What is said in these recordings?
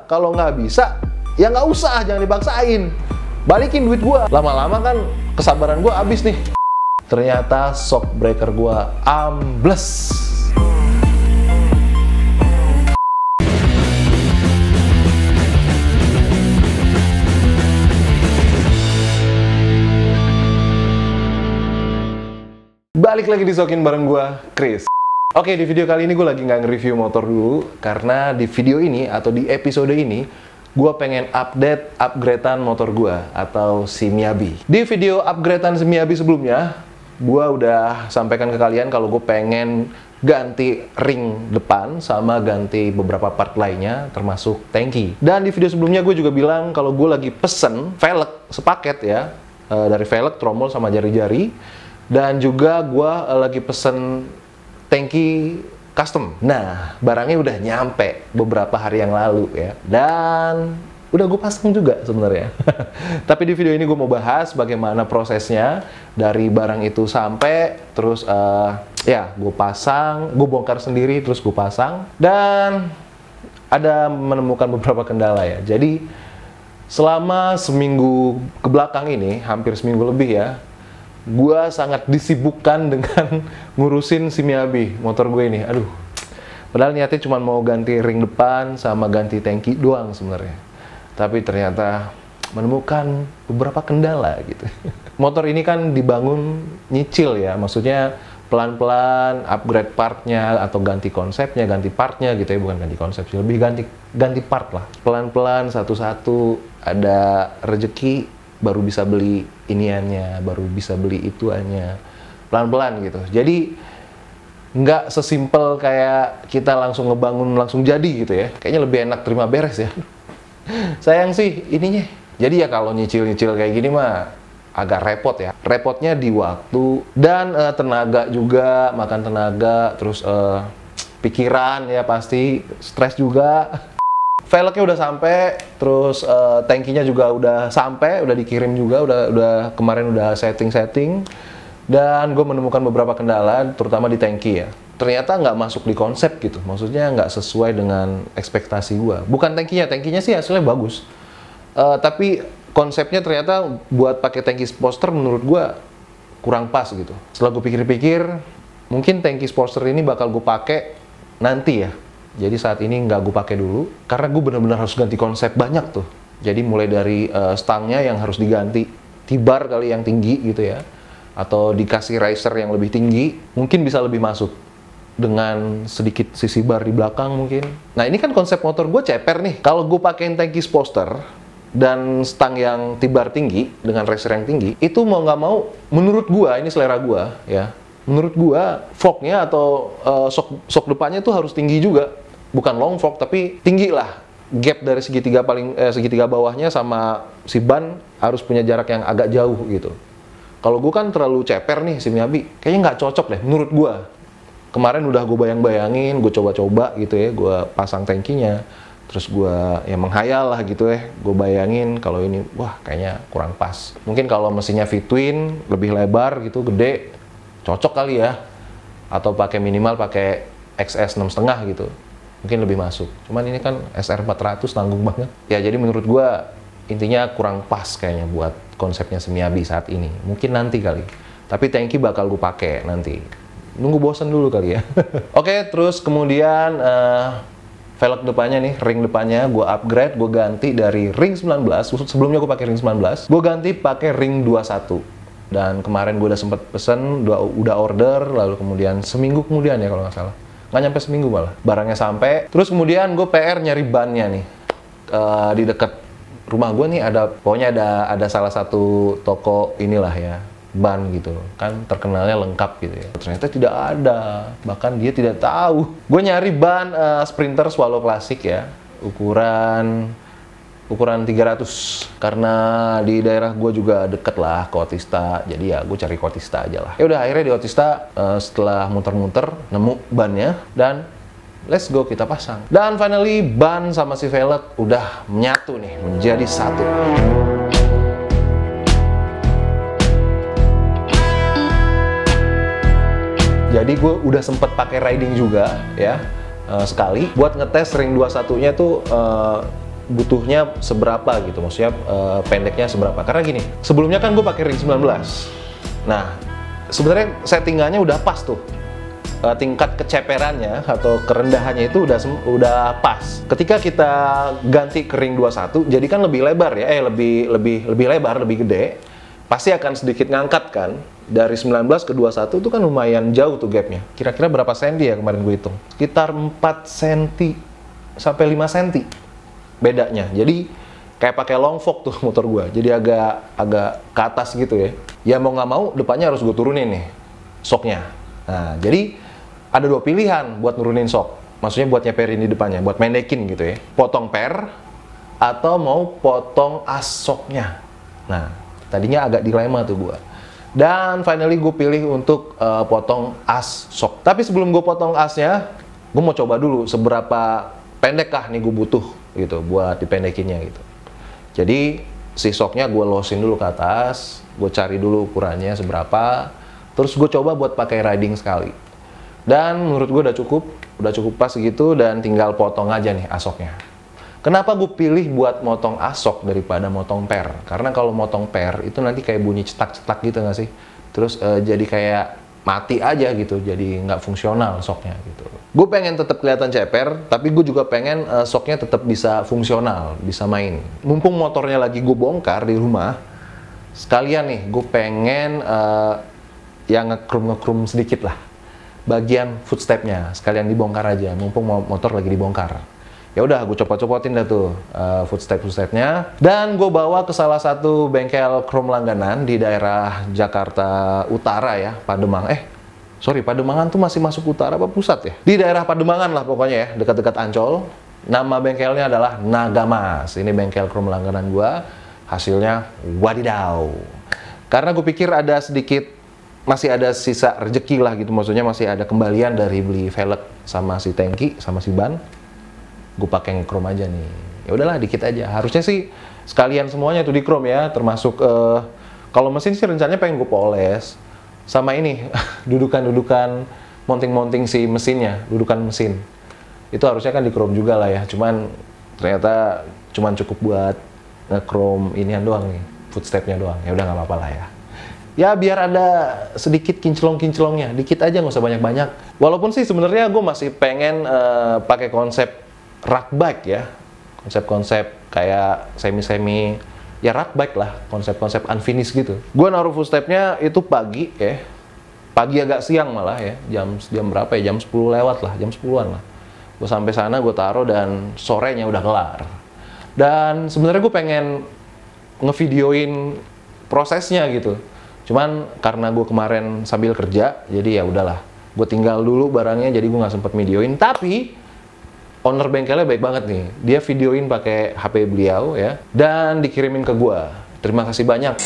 Kalau nggak bisa, ya nggak usah, jangan dipaksain. Balikin duit gua. Lama-lama kan kesabaran gua habis nih. Ternyata shock breaker gua ambles. Balik lagi di Sokin bareng gua, Chris. Oke, di video kali ini gue lagi nggak nge-review motor dulu, karena di video ini atau di episode ini gue pengen upgradean motor gue atau si Miyabi. Di video upgradean si Miyabi sebelumnya, gue udah sampaikan ke kalian kalau gue pengen ganti ring depan sama ganti beberapa part lainnya, termasuk tangki. Dan di video sebelumnya gue juga bilang kalau gue lagi pesen velg sepaket ya, dari velg, tromol sama jari-jari, dan juga gue lagi pesen tangki custom. Nah, barangnya udah nyampe beberapa hari yang lalu ya. Dan udah gue pasang juga sebenarnya. Tapi di video ini gue mau bahas bagaimana prosesnya dari barang itu sampai, terus ya gue pasang, gue bongkar sendiri, terus gue pasang. Dan ada menemukan beberapa kendala ya. Jadi selama seminggu ke belakang ini, hampir seminggu lebih ya, gua sangat disibukkan dengan ngurusin si Miyabi, motor gue ini. Aduh, padahal niatnya cuma mau ganti ring depan sama ganti tangki doang sebenarnya. Tapi ternyata menemukan beberapa kendala gitu. Motor ini kan dibangun nyicil ya, maksudnya pelan-pelan upgrade partnya atau ganti konsepnya, ganti partnya gitu ya, bukan ganti konsep sih, lebih ganti part lah. Pelan-pelan satu-satu, ada rezeki baru bisa beli iniannya, baru bisa beli ituannya, pelan-pelan gitu. Jadi nggak sesimpel kayak kita langsung ngebangun langsung jadi gitu ya. Kayaknya lebih enak terima beres ya. Sayang sih ininya. Jadi ya kalau nyicil-nyicil kayak gini mah agak repot ya. Repotnya di waktu dan tenaga juga, makan tenaga, terus pikiran ya pasti, stres juga. Velgnya udah sampai, terus tangkinya juga udah sampai, udah dikirim juga, udah kemarin udah setting, dan gue menemukan beberapa kendala, terutama di tangki ya. Ternyata nggak masuk di konsep gitu, maksudnya nggak sesuai dengan ekspektasi gue. Bukan tangkinya sih hasilnya bagus, tapi konsepnya ternyata buat pakai tangki Sportster menurut gue kurang pas gitu. Setelah gue pikir-pikir, mungkin tangki Sportster ini bakal gue pakai nanti ya. Jadi saat ini nggak gue pakai dulu, karena gue benar-benar harus ganti konsep banyak tuh. Jadi mulai dari stangnya yang harus diganti, T-bar kali yang tinggi gitu ya, atau dikasih riser yang lebih tinggi, mungkin bisa lebih masuk dengan sedikit sisi bar di belakang mungkin. Nah ini kan konsep motor gue ceper nih. Kalau gue pakein tangki Sportster dan stang yang T-bar tinggi dengan riser yang tinggi, itu mau nggak mau, menurut gue, ini selera gue ya, menurut gua forknya atau shock depannya tuh harus tinggi juga, bukan long fork tapi tinggi lah. Gap dari segitiga bawahnya sama si ban harus punya jarak yang agak jauh gitu. Kalau gua kan terlalu ceper nih si Miyabi, kayaknya nggak cocok deh menurut gua. Kemarin udah gua bayang-bayangin, gua coba-coba gitu ya, gua pasang tangkinya, terus gua ya menghayal lah gitu ya, gua bayangin kalau ini wah kayaknya kurang pas. Mungkin kalau mesinnya V-twin lebih lebar gitu, gede, cocok kali ya, atau pakai minimal pakai XS 6,5 gitu, mungkin lebih masuk. Cuman ini kan SR 400 tanggung banget ya, jadi menurut gua intinya kurang pas kayaknya buat konsepnya si Miyabi saat ini. Mungkin nanti kali, tapi tangki bakal gue pakai nanti, nunggu bosen dulu kali ya. Oke, terus kemudian velg depannya nih, ring depannya gue upgrade, gue ganti dari ring 19, sebelumnya gue pakai ring 19, gue ganti pakai ring 21. Dan kemarin gue udah sempet pesen, udah order, lalu kemudian seminggu kemudian ya kalau nggak salah, nggak nyampe seminggu malah, barangnya sampai. Terus kemudian gue PR nyari bannya nih, di dekat rumah gue nih pokoknya ada salah satu toko inilah ya, ban gitu kan, terkenalnya lengkap gitu ya. Ternyata tidak ada, bahkan dia tidak tahu. Gue nyari ban Sprinter Swallow Classic ya, ukuran 300, karena di daerah gue juga deket lah ke Otista, jadi ya gue cari ke Otista aja lah. Ya udah, akhirnya di Otista setelah muter-muter nemu bannya dan let's go, kita pasang. Dan finally ban sama si velg udah menyatu nih, menjadi satu. Jadi gue udah sempet pakai riding juga ya, sekali buat ngetes ring 21-nya tuh butuhnya seberapa gitu, maksudnya pendeknya seberapa. Karena gini, sebelumnya kan gue pakai ring 19. Nah, sebenarnya settingannya udah pas tuh. Tingkat keceperannya atau kerendahannya itu udah pas. Ketika kita ganti ke ring 21, jadi kan lebih lebar ya, lebih lebar, lebih gede. Pasti akan sedikit ngangkat kan. Dari 19 ke 21 itu kan lumayan jauh tuh gapnya. Kira-kira berapa senti ya kemarin gue hitung? Sekitar 4 senti sampai 5 senti bedanya. Jadi kayak pakai long fork tuh motor gue. Jadi agak ke atas gitu ya. Ya mau nggak mau depannya harus gue turunin nih shocknya. Nah, jadi ada dua pilihan buat nurunin shock. Maksudnya buat nyeperin di depannya, buat mendekin gitu ya. Potong per atau mau potong as shocknya. Nah, tadinya agak dilema tuh gua. Dan finally gue pilih untuk potong as shock. Tapi sebelum gue potong asnya, gue mau coba dulu seberapa pendek kah nih gue butuh gitu buat dipendekinnya gitu. Jadi si shocknya gue losin dulu ke atas, gue cari dulu ukurannya seberapa, terus gue coba buat pakai riding sekali. Dan menurut gue udah cukup pas gitu, dan tinggal potong aja nih asoknya. Kenapa gue pilih buat motong asok daripada motong per? Karena kalau motong per itu nanti kayak bunyi cetak-cetak gitu nggak sih? Terus jadi kayak mati aja gitu, jadi nggak fungsional soknya gitu. Gue pengen tetap kelihatan ceper, tapi gue juga pengen soknya tetap bisa fungsional, bisa main. Mumpung motornya lagi gue bongkar di rumah, sekalian nih gue pengen yang ngekrum sedikit lah. Bagian footstepnya sekalian dibongkar aja, mumpung motor lagi dibongkar. Ya udah, gue copot-copotin dah tuh footstepnya, dan gue bawa ke salah satu bengkel krom langganan di daerah Jakarta Utara ya, Pademangan. Pademangan tuh masih masuk utara apa pusat ya? Di daerah Pademangan lah pokoknya ya, dekat-dekat Ancol. Nama bengkelnya adalah Nagamas. Ini bengkel krom langganan gue. Hasilnya wadidaw. Karena gue pikir masih ada sisa rezeki lah gitu, maksudnya masih ada kembalian dari beli velg sama si tangki sama si ban. Gue pakai ngekrom aja nih. Ya udahlah, dikit aja. Harusnya sih sekalian semuanya tuh di krom ya, termasuk kalau mesin sih rencananya pengen gue poles sama ini dudukan mounting si mesinnya, dudukan mesin. Itu harusnya kan di krom juga lah ya. Cuman ternyata cuman cukup buat ngekrom inian doang nih, footstepnya doang. Ya udah nggak apa-apa lah ya. Ya biar ada sedikit kinclong-kinclongnya, dikit aja, nggak usah banyak-banyak. Walaupun sih sebenarnya gue masih pengen pakai konsep road bike ya, konsep-konsep kayak semi-semi ya road bike lah, konsep-konsep unfinished gitu. Gue naruh footstepnya itu pagi ya, pagi agak siang malah ya, jam berapa ya, jam 10 lewat lah, jam 10-an lah. Gue sampai sana, gue taruh, dan sorenya udah kelar. Dan sebenarnya gue pengen ngevideoin prosesnya gitu. Cuman karena gue kemarin sambil kerja, jadi ya udahlah, gue tinggal dulu barangnya, jadi gue nggak sempet videoin. Tapi owner bengkelnya baik banget nih, dia videoin pakai HP beliau ya, dan dikirimin ke gue. Terima kasih banyak.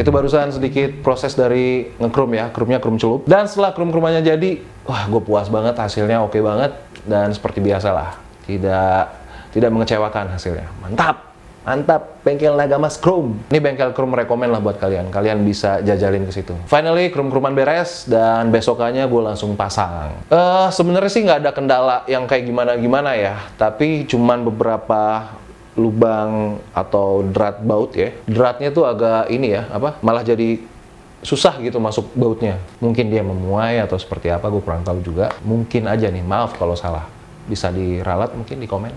Itu barusan sedikit proses dari ngekrum ya, krumnya krum celup. Dan setelah krum-krumannya jadi, wah gue puas banget, hasilnya oke banget. Dan seperti biasa lah, tidak mengecewakan hasilnya. Mantap! Mantap, bengkel Nagamas Krum. Ini bengkel krum rekomen lah buat kalian. Kalian bisa jajalin ke situ. Finally, krum-kruman beres, dan besokannya gue langsung pasang. Sebenarnya sih nggak ada kendala yang kayak gimana-gimana ya. Tapi cuman beberapa lubang atau drat baut ya. Dratnya tuh agak ini ya, malah jadi susah gitu masuk bautnya. Mungkin dia memuai atau seperti apa, gue kurang tahu juga. Mungkin aja nih, maaf kalau salah. Bisa diralat mungkin di komen.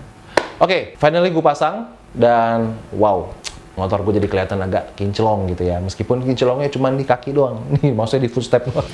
Oke, finally gue pasang, dan wow, motor gue jadi kelihatan agak kinclong gitu ya. Meskipun kinclongnya cuma di kaki doang. Nih, maksudnya di footstep doang.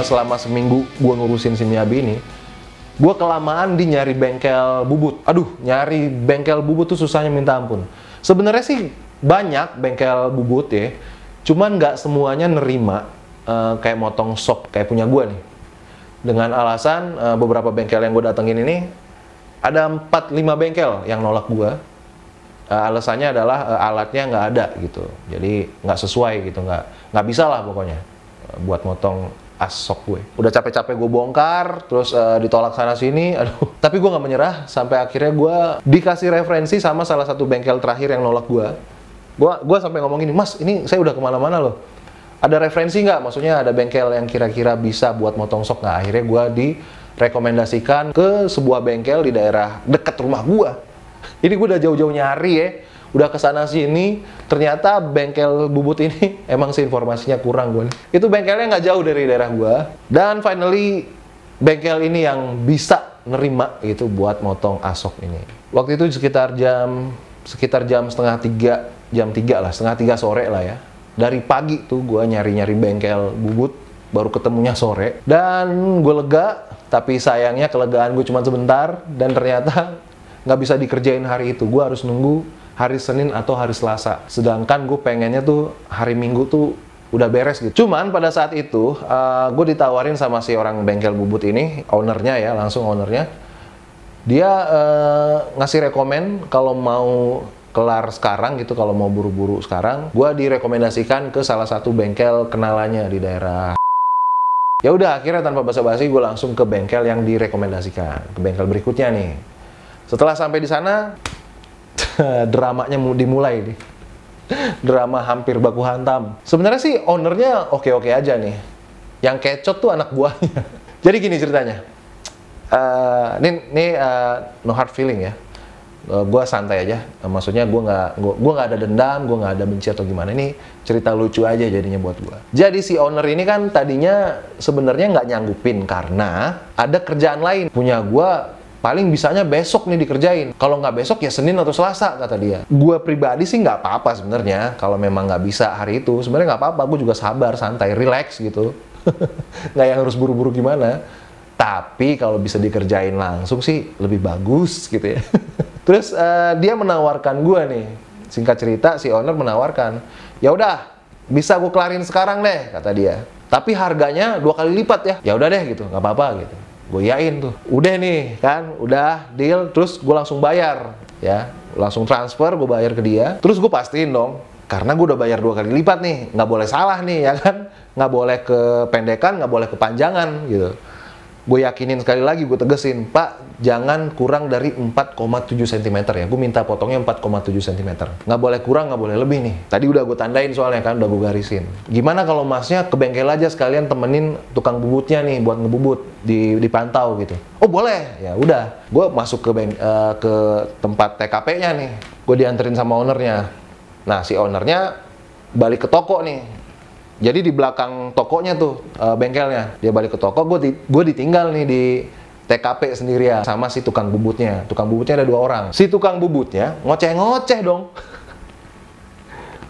Selama seminggu gue ngurusin si Miyabi ini, gue kelamaan di nyari bengkel bubut. Aduh, nyari bengkel bubut tuh susahnya minta ampun. Sebenarnya sih banyak bengkel bubut ya, cuman nggak semuanya nerima kayak motong sok kayak punya gue nih. Dengan alasan beberapa bengkel yang gue datengin ini, ada 4-5 bengkel yang nolak gue. Alasannya adalah alatnya nggak ada gitu, jadi nggak sesuai gitu, nggak bisa lah pokoknya buat motong asok gue. Udah capek-capek gue bongkar, terus ditolak sana sini, aduh. Tapi gue nggak menyerah, sampai akhirnya gue dikasih referensi sama salah satu bengkel terakhir yang nolak gue. Gue sampai ngomong gini, Mas, ini saya udah kemana-mana loh. Ada referensi nggak? Maksudnya ada bengkel yang kira-kira bisa buat motong sok nggak? Akhirnya gue direkomendasikan ke sebuah bengkel di daerah dekat rumah gue. Ini gue udah jauh-jauh nyari ya. Udah kesana sini, ternyata bengkel bubut ini emang sih informasinya kurang gue. Itu bengkelnya nggak jauh dari daerah gue. Dan finally, bengkel ini yang bisa nerima gitu buat motong asok ini. Waktu itu sekitar jam setengah 3, jam 3 lah, setengah 3 sore lah ya. Dari pagi tuh gue nyari-nyari bengkel bubut, baru ketemunya sore. Dan gue lega, tapi sayangnya kelegaan gue cuma sebentar. Dan ternyata nggak bisa dikerjain hari itu. Gue harus nunggu hari Senin atau hari Selasa. Sedangkan gue pengennya tuh hari Minggu tuh udah beres gitu. Cuman pada saat itu gue ditawarin sama si orang bengkel bubut ini, ownernya ya, langsung ownernya. Dia ngasih rekomen kalau mau kelar sekarang gitu, kalau mau buru-buru sekarang, gue direkomendasikan ke salah satu bengkel kenalannya di daerah. Ya udah, akhirnya tanpa basa-basi gue langsung ke bengkel yang direkomendasikan, ke bengkel berikutnya nih. Setelah sampai di sana, dramanya dimulai nih. Drama hampir baku hantam. Sebenarnya sih ownernya oke-oke aja nih. Yang kecot tuh anak buahnya. Jadi gini ceritanya. Ini no hard feeling ya. Gue santai aja. Maksudnya gue nggak ada dendam, gue nggak ada benci atau gimana. Ini cerita lucu aja jadinya buat gue. Jadi si owner ini kan tadinya sebenarnya nggak nyanggupin karena ada kerjaan lain. Punya gue paling bisanya besok nih dikerjain. Kalau nggak besok ya Senin atau Selasa kata dia. Gue pribadi sih nggak apa-apa sebenarnya. Kalau memang nggak bisa hari itu, sebenarnya nggak apa-apa. Gue juga sabar, santai, relax gitu. Nggak yang harus buru-buru gimana. Tapi kalau bisa dikerjain langsung sih lebih bagus gitu ya. Terus dia menawarkan gue nih. Singkat cerita si owner menawarkan, ya udah bisa gue kelarin sekarang deh kata dia. Tapi harganya 2 kali lipat ya. Ya udah deh gitu, nggak apa-apa gitu. Gue yain tuh, udah nih kan, udah deal, terus gue langsung bayar ya, langsung transfer, gue bayar ke dia, terus gue pastiin dong, karena gue udah bayar 2 kali lipat nih, nggak boleh salah nih ya kan, nggak boleh kependekan, nggak boleh kepanjangan gitu. Gue yakinin sekali lagi, gue tegesin, Pak, jangan kurang dari 4,7 cm ya. Gue minta potongnya 4,7 cm. Nggak boleh kurang, nggak boleh lebih nih. Tadi udah gue tandain soalnya kan, udah gue garisin. Gimana kalau masnya ke bengkel aja sekalian temenin tukang bubutnya nih buat ngebubut, dipantau gitu. Oh boleh, ya udah. Gue masuk ke tempat TKP-nya nih. Gue dianterin sama ownernya. Nah si ownernya balik ke toko nih. Jadi di belakang tokonya tuh bengkelnya, dia balik ke toko, gue ditinggal nih di TKP sendirian sama si tukang bubutnya. Tukang bubutnya ada 2 orang. Si tukang bubutnya ngoceh-ngoceh dong.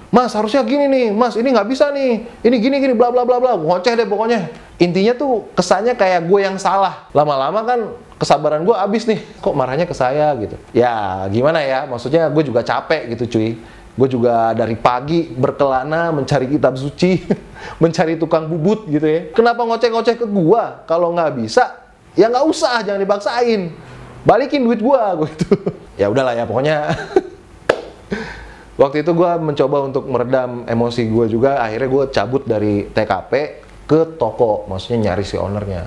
Mas harusnya gini nih, Mas ini nggak bisa nih, ini gini bla bla bla bla, ngoceh deh pokoknya. Intinya tuh kesannya kayak gue yang salah. Lama-lama kan kesabaran gue habis nih, kok marahnya ke saya gitu. Ya gimana ya, maksudnya gue juga capek gitu cuy. Gue juga dari pagi berkelana mencari kitab suci, mencari tukang bubut gitu ya. Kenapa ngoceh-ngoceh ke gue? Kalau nggak bisa, ya nggak usah, jangan dipaksain. Balikin duit gue gitu. Ya udahlah ya pokoknya. Waktu itu gue mencoba untuk meredam emosi gue juga. Akhirnya gue cabut dari TKP ke toko, maksudnya nyari si ownernya.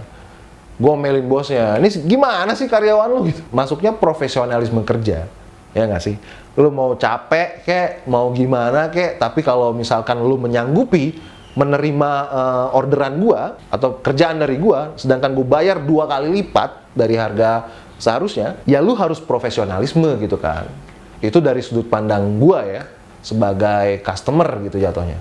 Gue omelin bosnya, ini gimana sih karyawan lu gitu. Masuknya profesionalisme kerja. Ya nggak sih? Lu mau capek kek, mau gimana kek, tapi kalau misalkan lu menyanggupi menerima orderan gua atau kerjaan dari gua, sedangkan gue bayar 2 kali lipat dari harga seharusnya, ya lu harus profesionalisme gitu kan. Itu dari sudut pandang gua ya, sebagai customer gitu jatuhnya.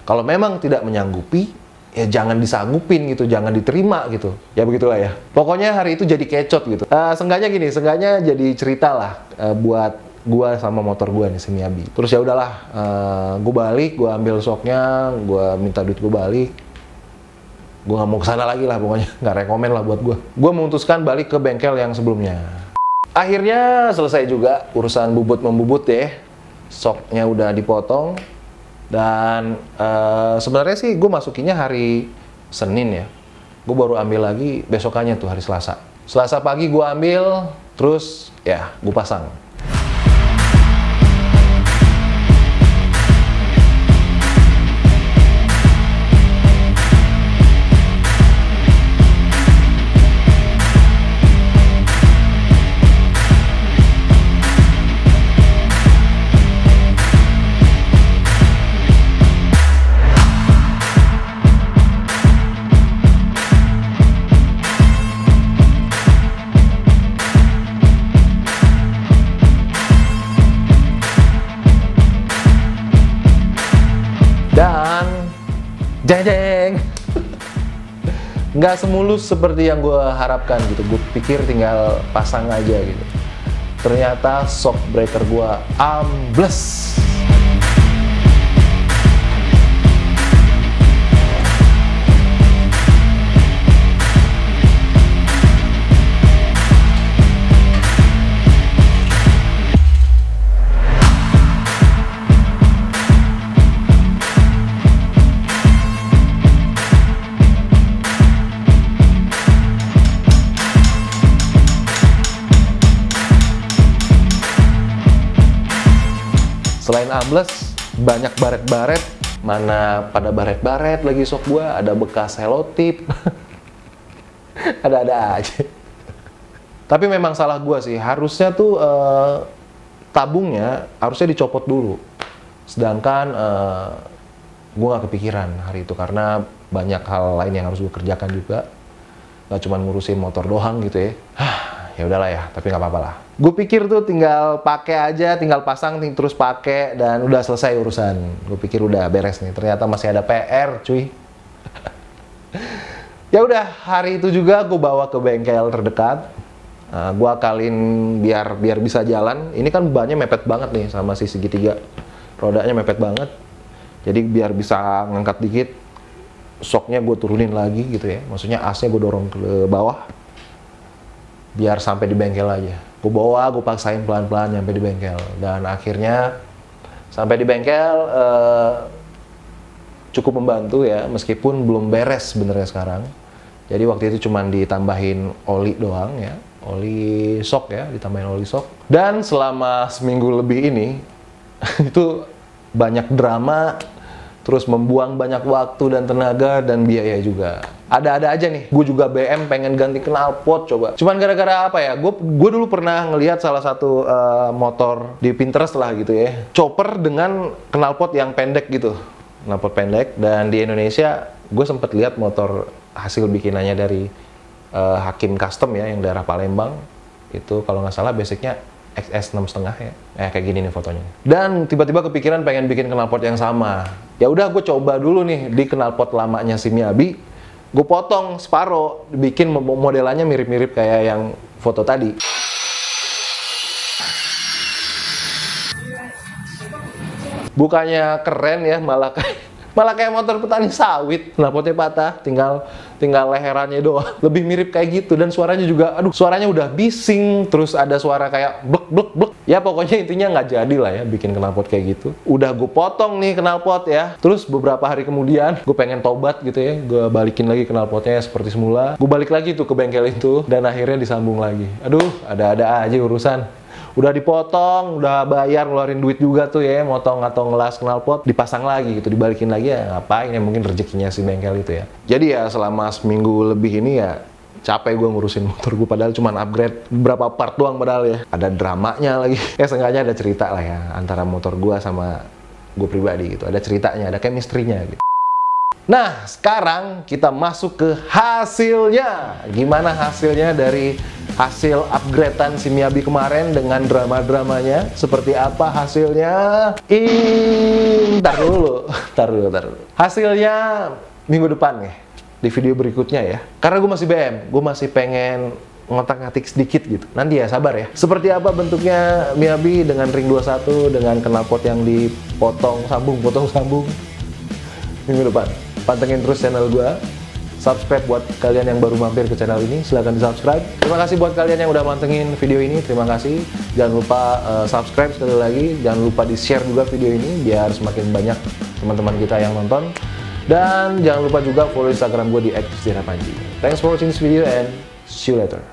Kalau memang tidak menyanggupi, ya jangan disanggupin gitu, jangan diterima gitu. Ya begitulah ya. Pokoknya hari itu jadi kecot gitu. Seenggaknya jadi cerita lah buat gua sama motor gua nih, si Miyabi. Terus ya udahlah, gua balik, gua ambil shocknya, gua minta duit gua balik. Gua nggak mau kesana lagi lah pokoknya, nggak rekomen lah buat gua. Gua memutuskan balik ke bengkel yang sebelumnya. Akhirnya selesai juga urusan bubut membubut ya. Shocknya udah dipotong. Dan sebenarnya sih gue masukinnya hari Senin ya. Gue baru ambil lagi besokannya tuh hari Selasa. Selasa pagi gue ambil, terus ya gue pasang. Dan jeng jeng, nggak semulus seperti yang gue harapkan gitu. Gue pikir tinggal pasang aja gitu. Ternyata shock breaker gue ambles. Selain ambles, banyak baret-baret. Mana pada baret-baret lagi shock gua, ada bekas selotip. Ada-ada aja. Tapi memang salah gua sih, harusnya tuh tabungnya harusnya dicopot dulu. Sedangkan gua nggak kepikiran hari itu karena banyak hal lain yang harus gua kerjakan juga. Nggak cuma ngurusin motor doang gitu ya. Ya udahlah ya, tapi nggak apa-apa lah. Gue pikir tuh tinggal pakai aja, tinggal pasang, terus pakai, dan udah selesai urusan. Gue pikir udah beres nih, ternyata masih ada PR, cuy. Ya udah, hari itu juga gue bawa ke bengkel terdekat. Gue akalin biar bisa jalan. Ini kan bannya mepet banget nih sama si segitiga. Rodanya mepet banget. Jadi biar bisa ngangkat dikit, shocknya gue turunin lagi gitu ya. Maksudnya asnya gue dorong ke bawah. Biar sampai di bengkel aja. Gue bawa, gue paksain pelan-pelan sampai di bengkel. Dan akhirnya sampai di bengkel cukup membantu ya, meskipun belum beres sebenarnya sekarang. Jadi waktu itu cuma ditambahin oli doang ya, oli shock ya, ditambahin oli shock. Dan selama seminggu lebih ini itu banyak drama, terus membuang banyak waktu dan tenaga dan biaya juga. Ada-ada aja nih, gue juga BM pengen ganti knalpot coba. Cuman gara-gara apa ya, gue dulu pernah ngelihat salah satu motor di Pinterest lah gitu ya. Chopper dengan knalpot yang pendek gitu. Knalpot pendek, dan di Indonesia gue sempet lihat motor hasil bikinannya dari Hakim Custom ya, yang daerah Palembang. Itu kalau nggak salah basicnya XS 6,5 ya. Kayak gini nih fotonya. Dan tiba-tiba kepikiran pengen bikin knalpot yang sama. Ya udah, gue coba dulu nih di knalpot lamanya si Miyabi. Gue potong separuh, bikin modelannya mirip-mirip kayak yang foto tadi. Bukannya keren ya, malah kayak motor petani sawit. Knalpotnya patah, tinggal leherannya doang. Lebih mirip kayak gitu, dan suaranya juga, aduh, suaranya udah bising, terus ada suara kayak blek blek blek. Ya pokoknya intinya nggak jadi lah ya bikin knalpot kayak gitu. Udah gue potong nih knalpot ya. Terus beberapa hari kemudian gue pengen tobat gitu ya, gue balikin lagi knalpotnya seperti semula. Gue balik lagi tuh ke bengkel itu, dan akhirnya disambung lagi. Aduh, ada-ada aja urusan. Udah dipotong, udah bayar, ngeluarin duit juga tuh ya, motong atau ngelas knalpot, dipasang lagi gitu, dibalikin lagi ya, ngapain ya, mungkin rezekinya si bengkel itu ya. Jadi ya selama seminggu lebih ini ya capek gue ngurusin motor gue, padahal cuma upgrade beberapa part doang padahal ya. Ada dramanya lagi. Ya seenggaknya ada cerita lah ya antara motor gue sama gue pribadi gitu. Ada ceritanya, ada chemistry-nya gitu. Nah, sekarang kita masuk ke hasilnya. Gimana hasilnya dari hasil upgradean si Miyabi kemarin dengan drama-dramanya? Seperti apa hasilnya? Ntar dulu. Hasilnya minggu depan nih, di video berikutnya ya. Karena gue masih BM, gue masih pengen ngotak-ngatik sedikit gitu. Nanti ya, sabar ya. Seperti apa bentuknya Miyabi dengan ring 21, dengan knalpot yang dipotong sambung minggu depan. Pantengin terus channel gue. Subscribe buat kalian yang baru mampir ke channel ini, silahkan di subscribe. Terima kasih buat kalian yang udah mantengin video ini, terima kasih. Jangan lupa subscribe sekali lagi, jangan lupa di share juga video ini biar semakin banyak teman-teman kita yang nonton. Dan jangan lupa juga follow Instagram gue di @christianapanji. Thanks for watching this video and see you later.